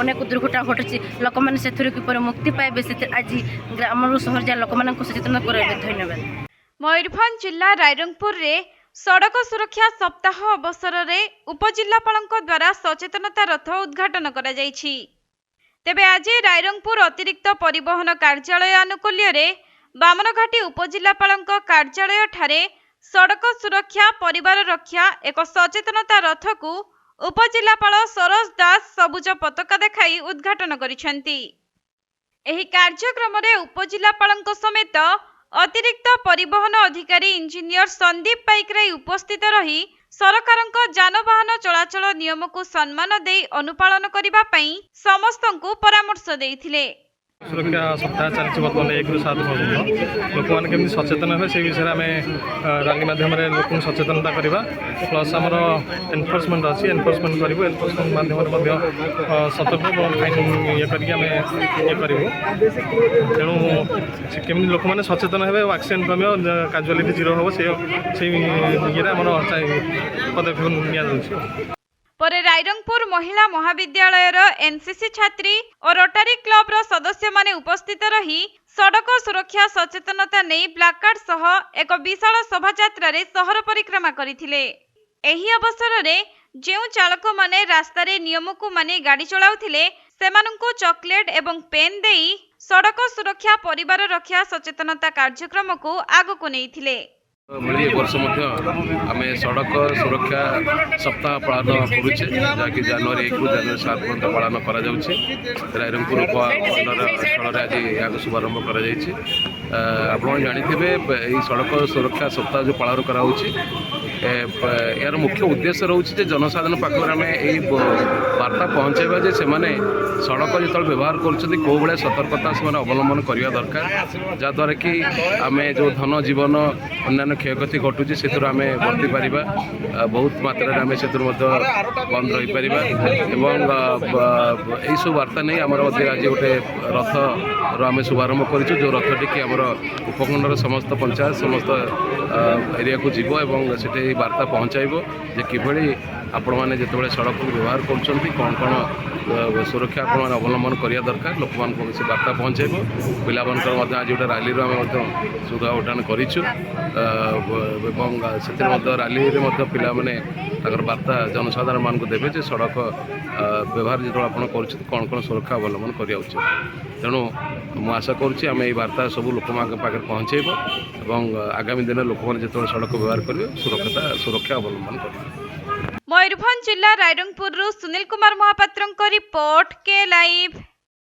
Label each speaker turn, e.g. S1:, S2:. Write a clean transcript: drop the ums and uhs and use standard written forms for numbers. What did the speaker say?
S1: ଅନେକ ଦୁର୍ଘଟଣା ଘଟୁଛି ଲୋକମାନେ ସେଥିରୁ କିପରି ମୁକ୍ତି ପାଇବେ आज ଗ୍ରାମରୁ ସହର ଯାଏ ଲୋକମାନଙ୍କୁ ସଚେତନ କରାଇବେ। ଧନ୍ୟବାଦ।
S2: ମୟୂରଭଞ୍ଜ ଜିଲ୍ଲା ରାଇରଙ୍ଗପୁର ରେ सड़क सुरक्षा सप्ताह अवसर में उपजिलापाल द्वारा सचेतनता रथ उद्घाटन करा जायछि। तेबे आज रायरंगपुर अतिरिक्त परिवहन कार्यालय आनुकूल्य बामनघाटी उपजिलापाल कार्यालय ठारे सड़क सुरक्षा परिवार रक्षा एक सचेतनता रथ को उपजिलापाल सरोज दास सबुज पताका देखाई उद्घाटन करिसेंती। एही कार्यक्रम में उपजिलापाल समेत अतिरिक्त परिवहन अधिकारी इंजीनियर संदीप पाइकराई उपस्थित रही सरकारक जानवाहन चलाचल नियम को सम्मान दे अनुपालन करने समस्त परामर्श देथिले।
S3: सुरक्षा सप्ताह चलती बर्तमान 1 ରୁ 7 पर्यटन लोक मैंने केमी सचेतन हे से विषय में रैली माध्यम लोक सचेतनता करवा प्लस आमर एनफोर्समेंट अच्छी एनफोर्समेंट करूँ एनफोर्समेंट माध्यम सतर्क फाइन ये करूँ तेणु केमी लोक मैंने सचेतन हे एक्सीडेंट कम काजुआलिटी जीरो हम से ये पदक्षेप नि
S2: पर रायरंगपुर महिला महाविद्यालय एनसीसी छात्री और रोटारी क्लब सदस्य माने उपस्थित रही सड़क सुरक्षा सचेतनता नहीं प्लाकार्ड सह एक विशाल शोभायात्रा सहर परिक्रमा करथिले। एही अवसर रे जेउ चालक माने रास्ता रे नियम को माने गाड़ी चलाउथिले सेमानंकु चॉकलेट एवं पेन देई सड़क सुरक्षा परिवार रक्षा सचेतनता कार्यक्रम को आगको नेइथिले।
S4: वर्ष आम सड़क सुरक्षा सप्ताह पालन करुचे जहाँकि जनवरी 1 ରୁ जनवरी 7 पर्यंत पालन करा जाउछि। रायरंगपुर उपमंडल स्थल आज यहाँ शुभारंभ करा जाइछि। आपण जानिथिबे एई सड़क सुरक्षा सप्ताह जो पालन करा होछि यार मुख्य उद्देश्य रोचे जे जनसाधारण पाखर आम यही वार्ता पहुँचाइबा जे सेमाने सड़क जो व्यवहार कर कौ भाया सतर्कता से अवलंबन करने दरकार जहाँद्वारा कि आम जो धन जीवन अन्य क्षयक्षति घटुची से आम बर्ती पार बहुत मात्रा आम से बंद रही पार यही सब वार्ता नहीं आम आज गोटे रथ आम शुभारंभ कर जो रथटी कि आम उपखंडर समस्त पंचायत समस्त एरिया को जीव और से वार्ता पहुँचाइब जे किभଳି आपण मैंने जिते सड़क को व्यवहार कर कौन कौन सुरक्षा आपण मैंने अवलंबन करने दरकार लोक मान से वार्ता पहुँचाइब। पिला आज गोटे रैली आम सुधा उठान करूँ से रैली पिला वार्ता जनसाधारण मान देवे जे सड़क व्यवहार जो आप कौन कौन सुरक्षा अवलंबन करा उचित। तेणु मु आशा करुँच वार्ता सब लोक पाखे पहुँचेब और आगामी दिन लोक मैंने जो सड़क व्यवहार करेंगे सुरक्षा अवलंबन करेंगे।
S2: मयूरभंज जिला रायरंगपुर सुनील कुमार महापात्र रिपोर्ट के लाइव।